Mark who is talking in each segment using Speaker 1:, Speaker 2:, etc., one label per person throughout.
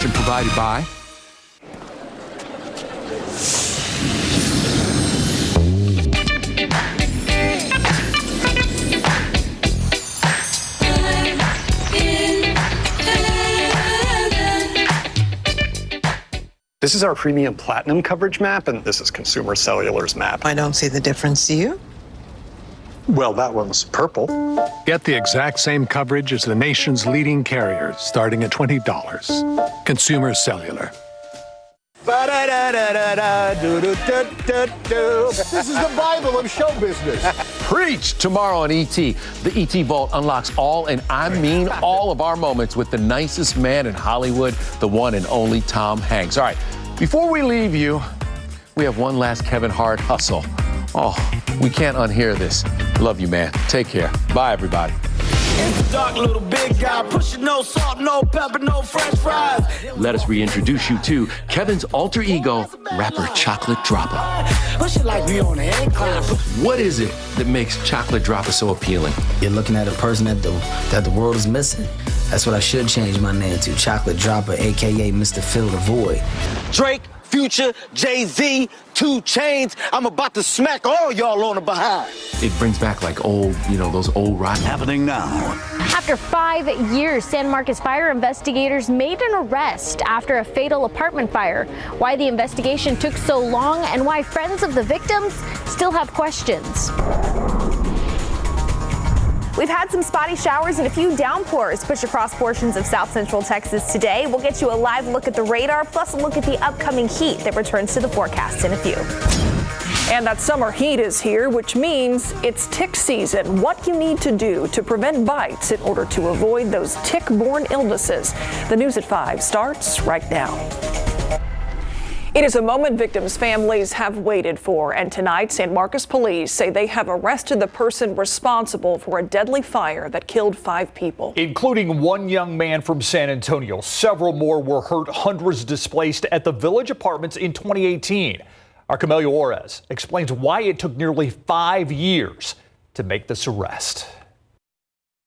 Speaker 1: Provided by
Speaker 2: This is our premium platinum coverage map, and this is Consumer Cellular's map.
Speaker 3: I don't see the difference, do you?
Speaker 2: Well, that one's purple.
Speaker 4: Get the exact same coverage as the nation's leading carriers, starting at $20. Consumer Cellular.
Speaker 5: This is the Bible of show business.
Speaker 6: Preach tomorrow on ET. The ET Vault unlocks all, and I mean all of our moments with the nicest man in Hollywood, the one and only Tom Hanks. All right, before we leave you, we have one last Kevin Hart hustle. Oh, we can't unhear this. Love you, man. Take care. Bye, everybody.
Speaker 7: It's a dark little big guy, pushing no salt, no pepper, no french fries.
Speaker 6: Let us reintroduce you to Kevin's alter ego, rapper Chocolate Dropper. What is it that makes Chocolate Dropper so appealing?
Speaker 8: You're looking at a person that the world is missing. That's what I should change my name to, Chocolate Dropper, a.k.a. Mr. Fill the Void.
Speaker 7: Drake, Future, Jay-Z, 2 Chainz, I'm about to smack all y'all on the behind.
Speaker 6: It brings back like old, those old rock.
Speaker 7: Happening now.
Speaker 9: After 5 years, San Marcos fire investigators made an arrest after a fatal apartment fire. Why the investigation took so long and why friends of the victims still have questions.
Speaker 10: We've had some spotty showers and a few downpours push across portions of south central Texas today. We'll get you a live look at the radar, plus a look at the upcoming heat that returns to the forecast in a few.
Speaker 11: And that summer heat is here, which means it's tick season. What you need to do to prevent bites in order to avoid those tick-borne illnesses. The News at 5 starts right now. It is a moment victims' families have waited for, and tonight San Marcos police say they have arrested the person responsible for a deadly fire that killed 5 people.
Speaker 12: Including one young man from San Antonio. Several more were hurt, hundreds displaced at the Village Apartments in 2018. Our Camelia Juarez explains why it took nearly 5 years to make this arrest.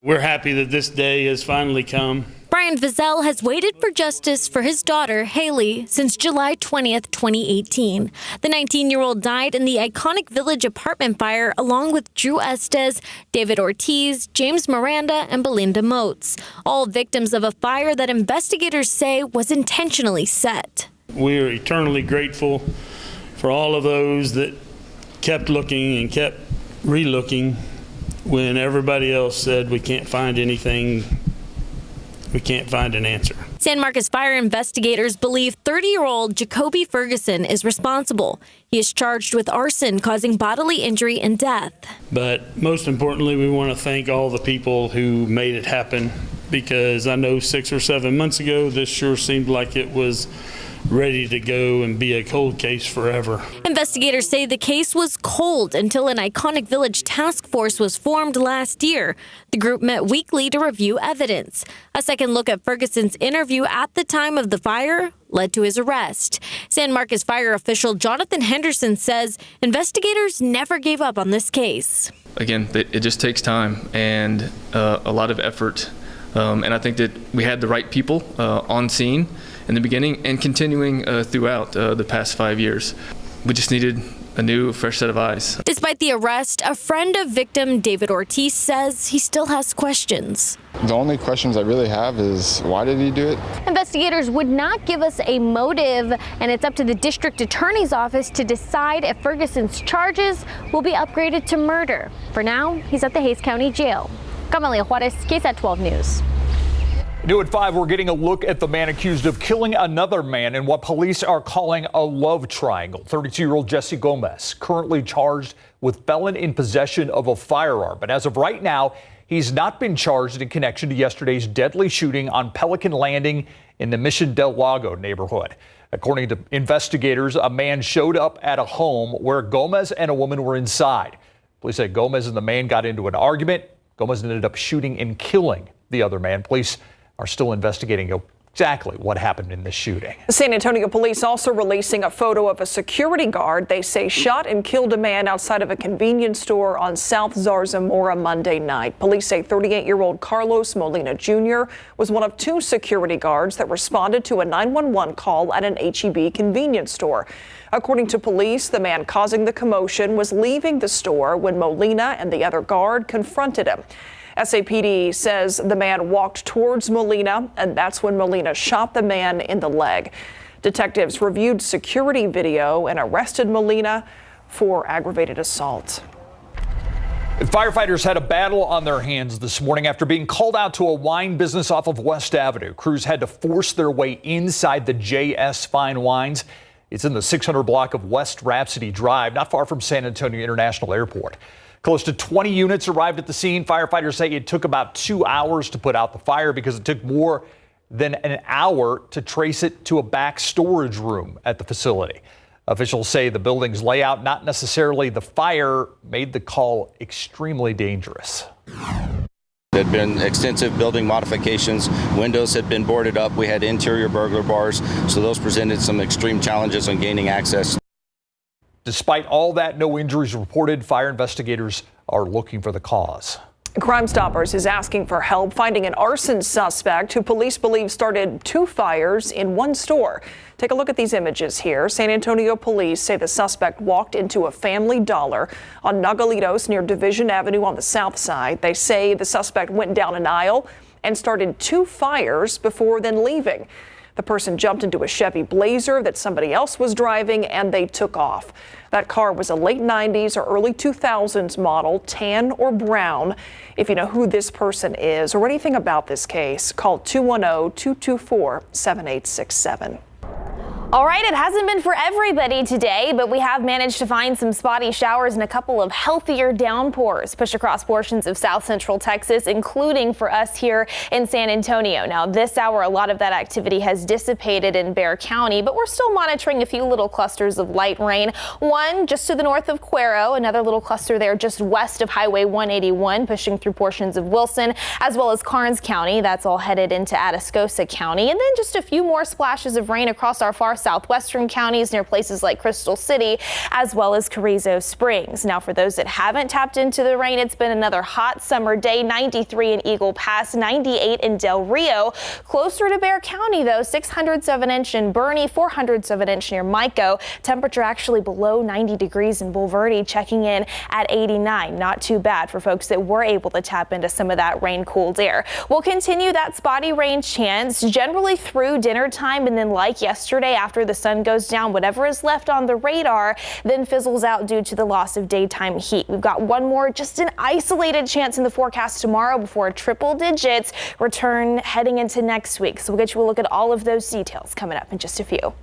Speaker 13: We're happy that this day has finally come.
Speaker 9: Brian Vizell has waited for justice for his daughter, Haley, since July 20th, 2018. The 19-year-old died in the iconic Village apartment fire along with Drew Estes, David Ortiz, James Miranda, and Belinda Moats, all victims of a fire that investigators say was intentionally set.
Speaker 13: We're eternally grateful for all of those that kept looking and kept re-looking when everybody else said we can't find anything. We can't find an answer.
Speaker 9: San Marcos fire investigators believe 30-year-old Jacoby Ferguson is responsible. He is charged with arson causing bodily injury and death.
Speaker 13: But most importantly, we want to thank all the people who made it happen, because I know 6 or 7 months ago, this sure seemed like it was ready to go and be a cold case forever.
Speaker 9: Investigators say the case was cold until an iconic Village task force was formed last year. The group met weekly to review evidence. A second look at Ferguson's interview at the time of the fire led to his arrest. San Marcos fire official Jonathan Henderson says investigators never gave up on this case.
Speaker 14: Again, it just takes time and a lot of effort. And I think that we had the right people on scene in the beginning and continuing throughout the past 5 years. We just needed a new, fresh set of eyes.
Speaker 9: Despite the arrest, a friend of victim David Ortiz says he still has questions.
Speaker 15: The only questions I really have is, why did he do it?
Speaker 9: Investigators would not give us a motive, and it's up to the district attorney's office to decide if Ferguson's charges will be upgraded to murder. For now, he's at the Hays County Jail. Camelia Juarez, KSAT 12 News.
Speaker 12: New at 5, we're getting a look at the man accused of killing another man in what police are calling a love triangle. 32-year-old Jesse Gomez, currently charged with felon in possession of a firearm. But as of right now, he's not been charged in connection to yesterday's deadly shooting on Pelican Landing in the Mission Del Lago neighborhood. According to investigators, a man showed up at a home where Gomez and a woman were inside. Police say Gomez and the man got into an argument. Gomez ended up shooting and killing the other man. Police are still investigating exactly what happened in the shooting.
Speaker 11: San Antonio police also releasing a photo of a security guard they say shot and killed a man outside of a convenience store on South Zarzamora Monday night. Police say 38-year-old Carlos Molina Jr. was one of 2 security guards that responded to a 911 call at an H-E-B convenience store. According to police, the man causing the commotion was leaving the store when Molina and the other guard confronted him. SAPD says the man walked towards Molina, and that's when Molina shot the man in the leg. Detectives reviewed security video and arrested Molina for aggravated assault.
Speaker 12: Firefighters had a battle on their hands this morning after being called out to a wine business off of West Avenue. Crews had to force their way inside the JS Fine Wines. It's in the 600 block of West Rhapsody Drive, not far from San Antonio International Airport. Close to 20 units arrived at the scene. Firefighters say it took about 2 hours to put out the fire because it took more than an hour to trace it to a back storage room at the facility. Officials say the building's layout, not necessarily the fire, made the call extremely dangerous.
Speaker 1: There had been extensive building modifications. Windows had been boarded up. We had interior burglar bars, so those presented some extreme challenges on gaining access.
Speaker 12: Despite all that, no injuries reported. Fire investigators are looking for the cause.
Speaker 11: Crime Stoppers is asking for help finding an arson suspect who police believe started 2 fires in one store. Take a look at these images here. San Antonio police say the suspect walked into a Family Dollar on Nogalitos near Division Avenue on the south side. They say the suspect went down an aisle and started 2 fires before then leaving. The person jumped into a Chevy Blazer that somebody else was driving, and they took off. That car was a late 90s or early 2000s model, tan or brown. If you know who this person is or anything about this case, call 210-224-7867.
Speaker 10: All right, it hasn't been for everybody today, but we have managed to find some spotty showers and a couple of healthier downpours push across portions of south central Texas, including for us here in San Antonio. Now, this hour, a lot of that activity has dissipated in Bexar County, but we're still monitoring a few little clusters of light rain. One just to the north of Cuero, another little cluster there just west of Highway 181, pushing through portions of Wilson, as well as Karnes County. That's all headed into Atascosa County. And then just a few more splashes of rain across our far southwestern counties near places like Crystal City, as well as Carrizo Springs. Now, for those that haven't tapped into the rain, it's been another hot summer day. 93 in Eagle Pass, 98 in Del Rio. Closer to Bexar County, though, 600ths of an inch in Bernie, 400ths of an inch near Mico. Temperature actually below 90 degrees in Bulverde, checking in at 89. Not too bad for folks that were able to tap into some of that rain-cooled air. We'll continue that spotty rain chance generally through dinner time, and then like yesterday, after the sun goes down, whatever is left on the radar then fizzles out due to the loss of daytime heat. We've got one more, just an isolated chance in the forecast tomorrow before triple digits return heading into next week. So we'll get you a look at all of those details coming up in just a few.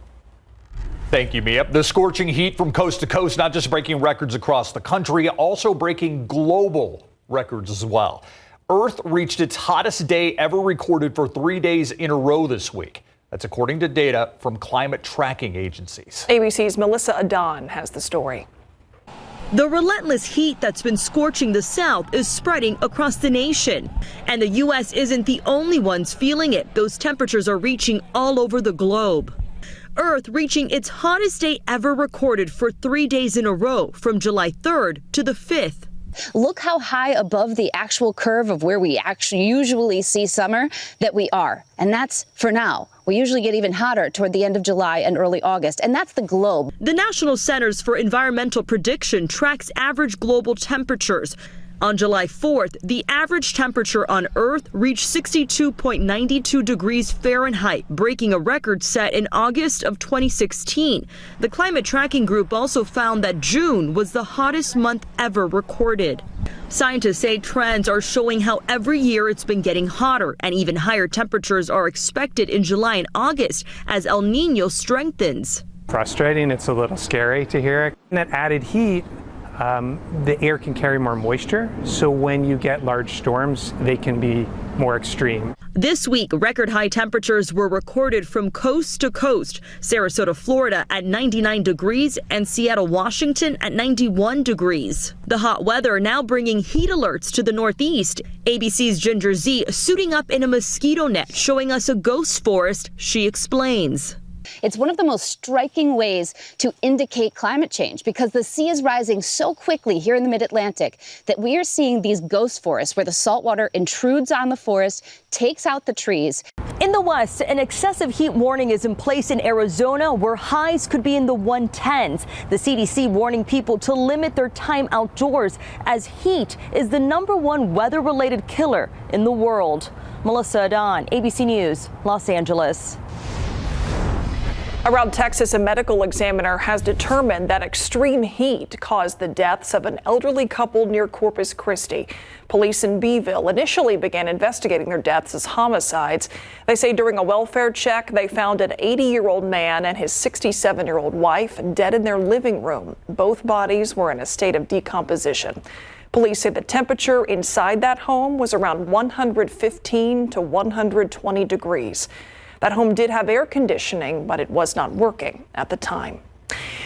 Speaker 12: Thank you, Mia. The scorching heat from coast to coast, not just breaking records across the country, also breaking global records as well. Earth reached its hottest day ever recorded for 3 days in a row this week. That's according to data from climate tracking agencies.
Speaker 11: ABC's Melissa Adon has the story.
Speaker 3: The relentless heat that's been scorching the South is spreading across the nation. And the U.S. isn't the only ones feeling it. Those temperatures are reaching all over the globe. Earth reaching its hottest day ever recorded for 3 days in a row from July 3rd to the 5th.
Speaker 16: Look how high above the actual curve of where we actually usually see summer that we are. And that's for now. We usually get even hotter toward the end of July and early August, and that's the globe.
Speaker 3: The National Centers for Environmental Prediction tracks average global temperatures. On July 4th, the average temperature on Earth reached 62.92 degrees Fahrenheit, breaking a record set in August of 2016. The Climate Tracking Group also found that June was the hottest month ever recorded. Scientists say trends are showing how every year it's been getting hotter, and even higher temperatures are expected in July and August as El Nino strengthens.
Speaker 17: Frustrating, it's a little scary to hear it. And that added heat the air can carry more moisture. So when you get large storms, they can be more extreme.
Speaker 3: This week, record high temperatures were recorded from coast to coast. Sarasota, Florida at 99 degrees and Seattle, Washington at 91 degrees. The hot weather now bringing heat alerts to the Northeast. ABC's Ginger Z suiting up in a mosquito net, showing us a ghost forest. She explains.
Speaker 16: It's one of the most striking ways to indicate climate change because the sea is rising so quickly here in the mid-Atlantic that we are seeing these ghost forests where the salt water intrudes on the forest, takes out the trees.
Speaker 3: In the West, an excessive heat warning is in place in Arizona where highs could be in the 110s. The CDC warning people to limit their time outdoors as heat is the #1 weather-related killer in the world. Melissa Adon, ABC News, Los Angeles.
Speaker 11: Around Texas, a medical examiner has determined that extreme heat caused the deaths of an elderly couple near Corpus Christi. Police in Beeville initially began investigating their deaths as homicides. They say during a welfare check, they found an 80-year-old man and his 67-year-old wife dead in their living room. Both bodies were in a state of decomposition. Police say the temperature inside that home was around 115 to 120 degrees. That home did have air conditioning, but it was not working at the time.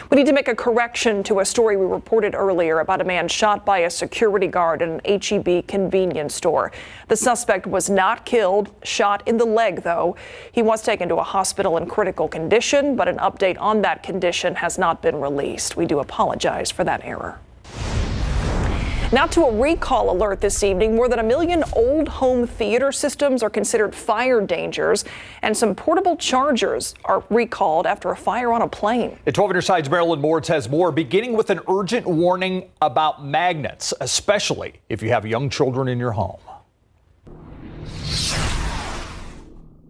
Speaker 11: We need to make a correction to a story we reported earlier about a man shot by a security guard in an H-E-B convenience store. The suspect was not killed, shot in the leg, though. He was taken to a hospital in critical condition, but an update on that condition has not been released. We do apologize for that error. Now to a recall alert this evening. More than 1 million old home theater systems are considered fire dangers, and some portable chargers are recalled after a fire on a plane.
Speaker 12: At 12 on your side's Marilyn Moritz has more, beginning with an urgent warning about magnets, especially if you have young children in your home.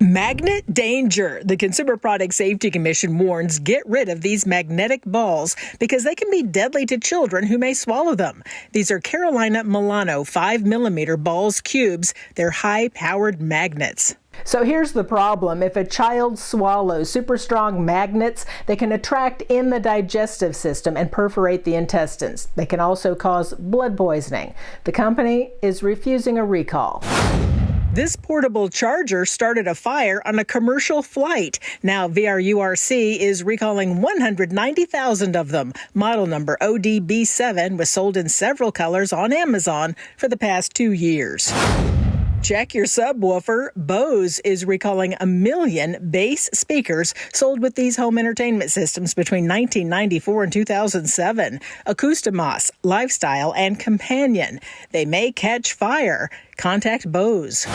Speaker 18: Magnet danger. The Consumer Product Safety Commission warns get rid of these magnetic balls because they can be deadly to children who may swallow them. These are Carolina Milano 5mm balls cubes. They're high-powered magnets.
Speaker 19: So here's the problem. If a child swallows super strong magnets, they can attract in the digestive system and perforate the intestines. They can also cause blood poisoning. The company is refusing a recall.
Speaker 18: This portable charger started a fire on a commercial flight. Now VRURC is recalling 190,000 of them. Model number ODB7 was sold in several colors on Amazon for the past 2 years. Check your subwoofer. Bose is recalling 1 million bass speakers sold with these home entertainment systems between 1994 and 2007. Acoustamos, Lifestyle, and Companion. They may catch fire. Contact Bose.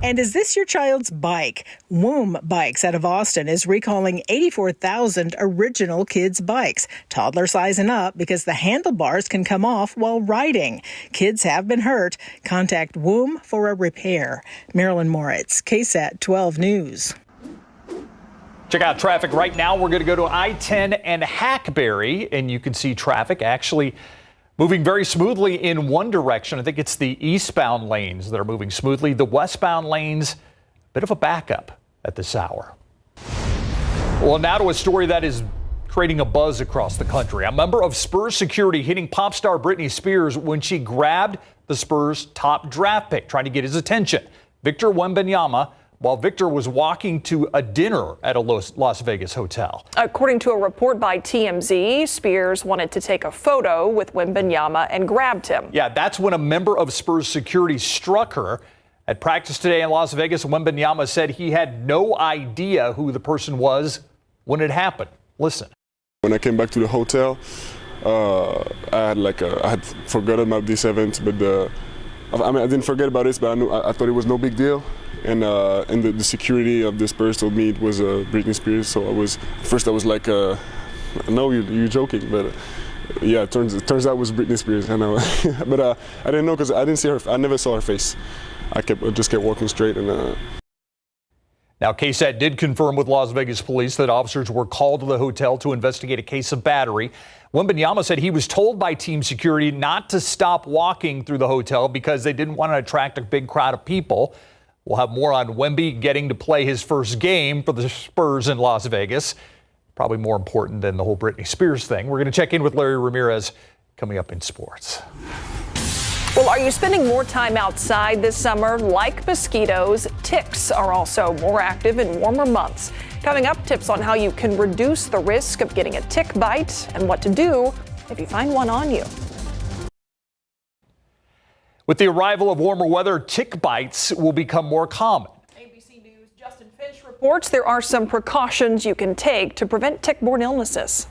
Speaker 18: And is this your child's bike? Womb Bikes out of Austin is recalling 84,000 original kids' bikes. Toddler size and up because the handlebars can come off while riding. Kids have been hurt. Contact Womb for a repair. Marilyn Moritz, KSAT 12 News.
Speaker 12: Check out traffic right now. We're going to go to I-10 and Hackberry, and you can see traffic actually moving very smoothly in one direction. I think it's the eastbound lanes that are moving smoothly. The westbound lanes, bit of a backup at this hour. Well, now to a story that is creating a buzz across the country. A member of Spurs security hitting pop star Britney Spears when she grabbed the Spurs' top draft pick, trying to get his attention. Victor Wembanyama, while Victor was walking to a dinner at a Las Vegas hotel.
Speaker 11: According to a report by TMZ, Spears wanted to take a photo with Wembanyama and grabbed him.
Speaker 12: Yeah, that's when a member of Spurs security struck her. At practice today in Las Vegas, Wembanyama said he had no idea who the person was when it happened. Listen.
Speaker 20: When I came back to the hotel, I had forgotten about this event, but I didn't forget about this, but I thought it was no big deal. And the security of this Spurs told me it was Britney Spears. So I was like, no, you're joking, but yeah, it turns out it was Britney Spears. I know, but I didn't know because I didn't see her. I never saw her face. I just kept walking straight and.
Speaker 12: Now, KSAT did confirm with Las Vegas police that officers were called to the hotel to investigate a case of battery. Wembanyama said he was told by team security not to stop walking through the hotel because they didn't want to attract a big crowd of people. We'll have more on Wemby getting to play his first game for the Spurs in Las Vegas. Probably more important than the whole Britney Spears thing. We're going to check in with Larry Ramirez coming up in sports.
Speaker 11: Well, are you spending more time outside this summer? Like mosquitoes, ticks are also more active in warmer months. Coming up, tips on how you can reduce the risk of getting a tick bite and what to do if you find one on you.
Speaker 12: With the arrival of warmer weather, tick bites will become more common.
Speaker 11: ABC News' Justin Finch reports there are some precautions you can take to prevent tick-borne illnesses.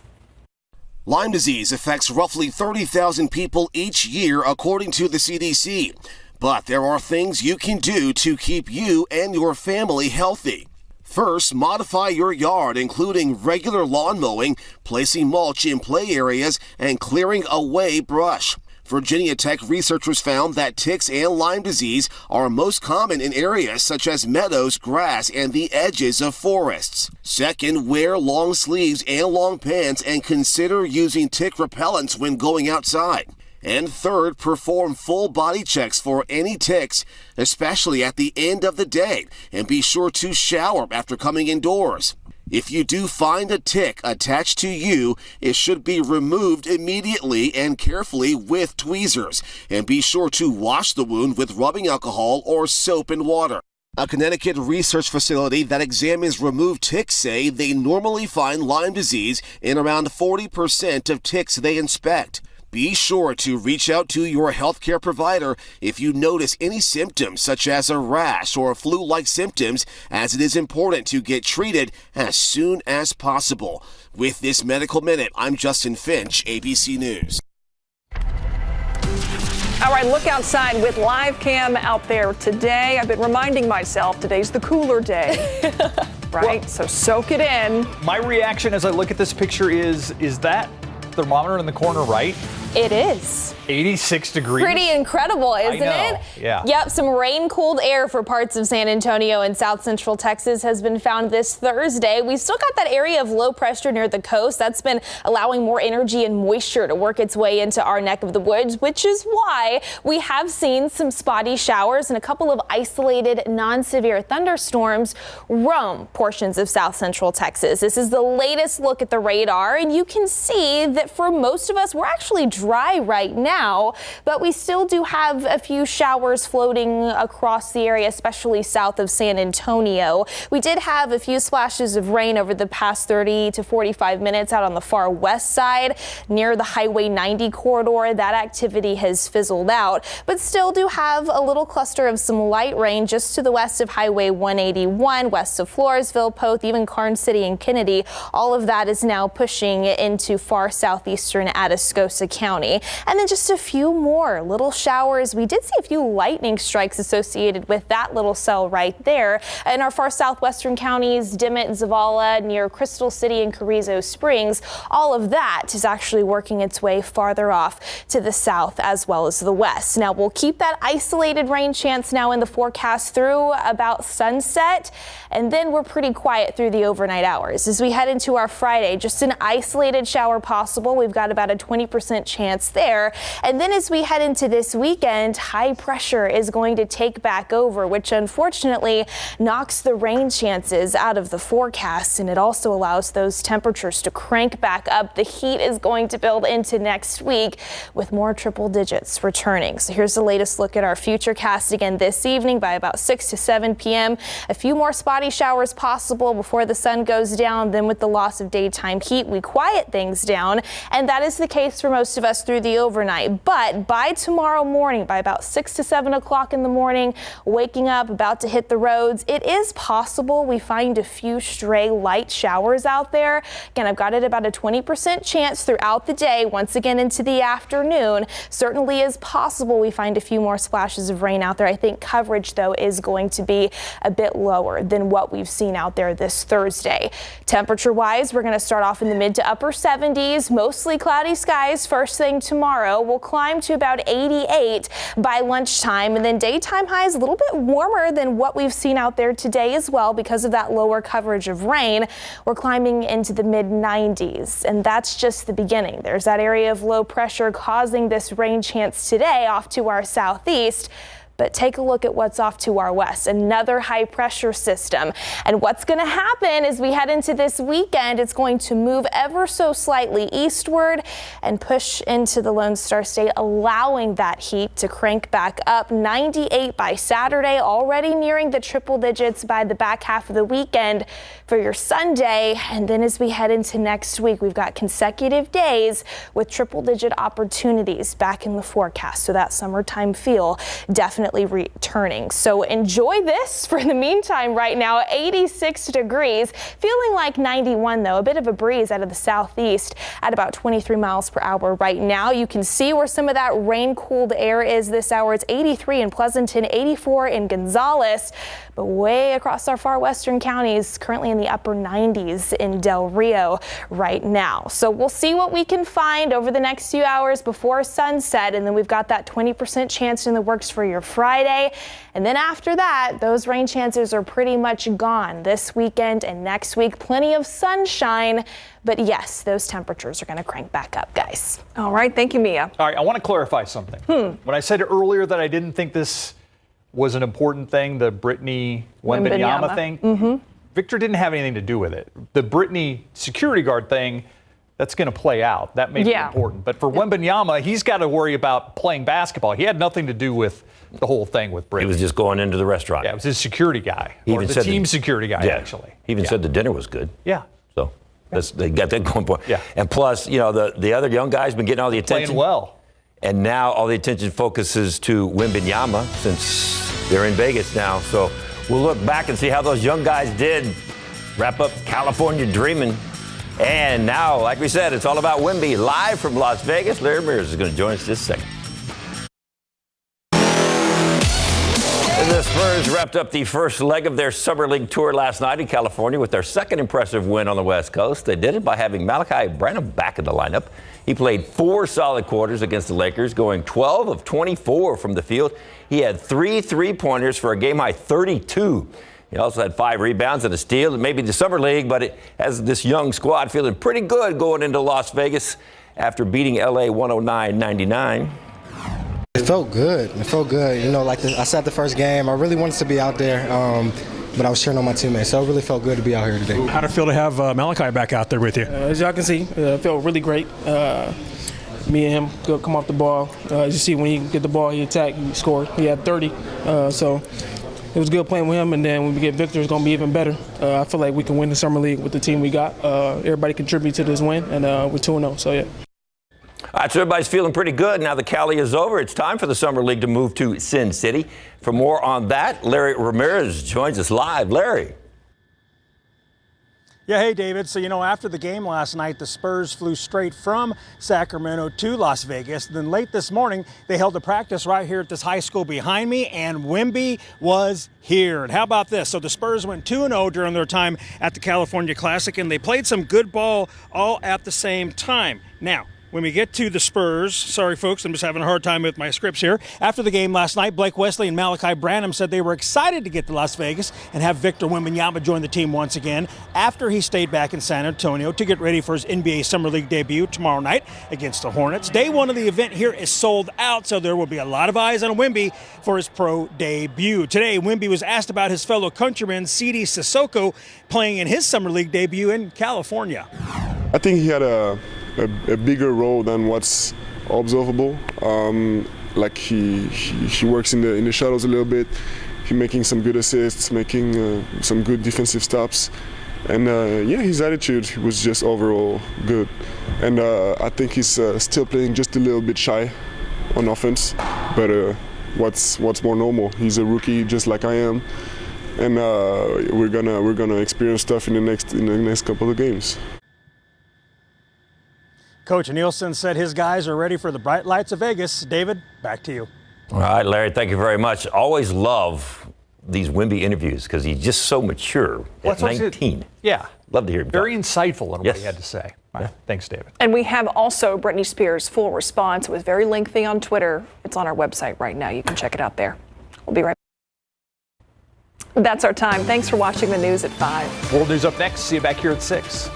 Speaker 21: Lyme disease affects roughly 30,000 people each year, according to the CDC. But there are things you can do to keep you and your family healthy. First, modify your yard, including regular lawn mowing, placing mulch in play areas, and clearing away brush. Virginia Tech researchers found that ticks and Lyme disease are most common in areas such as meadows, grass, and the edges of forests. Second, wear long sleeves and long pants and consider using tick repellents when going outside. And third, perform full body checks for any ticks, especially at the end of the day, and be sure to shower after coming indoors. If you do find a tick attached to you, it should be removed immediately and carefully with tweezers, and be sure to wash the wound with rubbing alcohol or soap and water. A Connecticut research facility that examines removed ticks say they normally find Lyme disease in around 40% of ticks they inspect. Be sure to reach out to your healthcare provider if you notice any symptoms such as a rash or flu-like symptoms, as it is important to get treated as soon as possible. With this Medical Minute, I'm Justin Finch, ABC News.
Speaker 11: All right, look outside with live cam out there today. I've been reminding myself today's the cooler day, right? Well, so soak it in.
Speaker 12: My reaction as I look at this picture is that thermometer in the corner right?
Speaker 10: It is.
Speaker 12: 86 degrees.
Speaker 10: Pretty incredible, isn't it?
Speaker 12: Yeah.
Speaker 10: Yep, some rain-cooled air for parts of San Antonio and south central Texas has been found this Thursday. We still got that area of low pressure near the coast. That's been allowing more energy and moisture to work its way into our neck of the woods, which is why we have seen some spotty showers and a couple of isolated non-severe thunderstorms roam portions of south central Texas. This is the latest look at the radar, and you can see that for most of us, we're actually dry right now, but we still do have a few showers floating across the area, especially south of San Antonio. We did have a few splashes of rain over the past 30 to 45 minutes out on the far west side near the Highway 90 corridor. That activity has fizzled out, but still do have a little cluster of some light rain just to the west of Highway 181, west of Floresville, Poth, even Karnes City and Kennedy. All of that is now pushing into far southeastern Atascosa County. And then just a few more little showers. We did see a few lightning strikes associated with that little cell right there. In our far southwestern counties, Dimmitt, Zavala, near Crystal City and Carrizo Springs, all of that is actually working its way farther off to the south as well as the west. Now, we'll keep that isolated rain chance now in the forecast through about sunset, and then we're pretty quiet through the overnight hours. As we head into our Friday, just an isolated shower possible. We've got about a 20% chance there. And then as we head into this weekend, high pressure is going to take back over, which unfortunately knocks the rain chances out of the forecast. And it also allows those temperatures to crank back up. The heat is going to build into next week with more triple digits returning. So here's the latest look at our futurecast again this evening by about 6 to 7 p.m. A few more spotty showers possible before the sun goes down. Then with the loss of daytime heat, we quiet things down. And that is the case for most of us through the overnight. But by tomorrow morning, by about 6 to 7 o'clock in the morning, waking up, about to hit the roads, it is possible we find a few stray light showers out there. Again, I've got it about a 20% chance throughout the day. Once again into the afternoon, certainly is possible we find a few more splashes of rain out there. I think coverage, though, is going to be a bit lower than what we've seen out there this Thursday. Temperature-wise, we're going to start off in the mid to upper 70s, mostly cloudy skies first thing tomorrow. We'll climb to about 88 by lunchtime, and then daytime highs a little bit warmer than what we've seen out there today as well because of that lower coverage of rain. We're climbing into the mid 90s, and that's just the beginning. There's that area of low pressure causing this rain chance today off to our southeast. But take a look at what's off to our west, another high pressure system. And what's going to happen as we head into this weekend, it's going to move ever so slightly eastward and push into the Lone Star State, allowing that heat to crank back up. 98 by Saturday, already nearing the triple digits by the back half of the weekend for your Sunday. And then as we head into next week, we've got consecutive days with triple digit opportunities back in the forecast. So that summertime feel definitely returning. So enjoy this for the meantime right now. 86 degrees, feeling like 91 though, a bit of a breeze out of the southeast at about 23 miles per hour right now. You can see where some of that rain cooled air is this hour. It's 83 in Pleasanton, 84 in Gonzales, but way across our far western counties, currently in the upper 90s in Del Rio right now. So we'll see what we can find over the next few hours before sunset, and then we've got that 20% chance in the works for your Friday. And then after that, those rain chances are pretty much gone this weekend and next week. Plenty of sunshine, but yes, those temperatures are going to crank back up, guys.
Speaker 11: All right. Thank you, Mia.
Speaker 12: All right. I want to clarify something. When I said earlier that I didn't think this was an important thing, the Britney Wembanyama thing, Victor didn't have anything to do with it. The Britney security guard thing, that's going to play out. That may be important. But for Wembanyama, he's got to worry about playing basketball. He had nothing to do with the whole thing with Britney.
Speaker 2: He was just going into the restaurant.
Speaker 12: Yeah, it was his security guy,
Speaker 2: He
Speaker 12: or
Speaker 2: even
Speaker 12: the
Speaker 2: said
Speaker 12: team security guy, actually.
Speaker 2: He even said the dinner was good.
Speaker 12: Yeah.
Speaker 2: So they got that going for.
Speaker 12: Yeah.
Speaker 2: And plus, you know, the other young guy's been getting all the attention.
Speaker 12: Playing well.
Speaker 2: And now all the attention focuses to Wembanyama since they're in Vegas now. So we'll look back and see how those young guys did wrap up California dreaming. And now, like we said, it's all about Wemby. Live from Las Vegas, Larry Ramirez is going to join us this second. The Spurs wrapped up the first leg of their Summer League tour last night in California with their second impressive win on the West Coast. They did it by having Malachi Branham back in the lineup. He played 4 solid quarters against the Lakers, going 12 of 24 from the field. He had 3 3-pointers for a game-high 32. He also had 5 rebounds and a steal. It may be the Summer League, but it has this young squad feeling pretty good going into Las Vegas after beating LA 109-99.
Speaker 22: It felt good. It felt good. You know, like I said the first game, I really wanted to be out there, but I was cheering on my teammates, so it really felt good to be out here today.
Speaker 23: How'd it feel to have Malachi back out there with you?
Speaker 24: As y'all can see, it felt really great. Me and him could come off the ball. As you see, when he get the ball, he attacked, he scored. He had 30, so it was good playing with him, and then when we get Victor, it's going to be even better. I feel like we can win the Summer League with the team we got. Everybody contributed to this win, and we're 2-0, so yeah.
Speaker 2: All right, so everybody's feeling pretty good. Now the Cali is over. It's time for the Summer League to move to Sin City. For more on that, Larry Ramirez joins us live. Larry.
Speaker 25: Yeah, hey, David. So, you know, after the game last night, the Spurs flew straight from Sacramento to Las Vegas. Then late this morning, they held a practice right here at this high school behind me, and Wemby was here. And how about this? So the Spurs went 2-0 during their time at the California Classic, and they played some good ball all at the same time. Now, when we get to the Spurs, sorry folks, I'm just having a hard time with my scripts here. After the game last night, Blake Wesley and Malachi Branham said they were excited to get to Las Vegas and have Victor Wembanyama join the team once again after he stayed back in San Antonio to get ready for his NBA Summer League debut tomorrow night against the Hornets. Day one of the event here is sold out, so there will be a lot of eyes on Wemby for his pro debut. Today, Wemby was asked about his fellow countryman, Sidi Sissoko, playing in his Summer League debut in California.
Speaker 20: I think he had a bigger role than what's observable. Like he works in the shadows a little bit. He's making some good assists, making some good defensive stops, and yeah, his attitude was just overall good. And I think he's still playing just a little bit shy on offense, but what's more normal? He's a rookie just like I am, and we're gonna experience stuff in the next couple of games.
Speaker 25: Coach Nielsen said his guys are ready for the bright lights of Vegas. David, back to you.
Speaker 2: All right, Larry, thank you very much. Always love these Wemby interviews because he's just so mature at 19.
Speaker 12: Yeah.
Speaker 2: Love to hear him
Speaker 12: Very
Speaker 2: talk.
Speaker 12: insightful in what he had to say. All right. Thanks, David.
Speaker 11: And we have also Britney Spears' full response. It was very lengthy on Twitter. It's on our website right now. You can check it out there. We'll be right back. That's our time. Thanks for watching the news at 5.
Speaker 12: World News up next. See you back here at 6.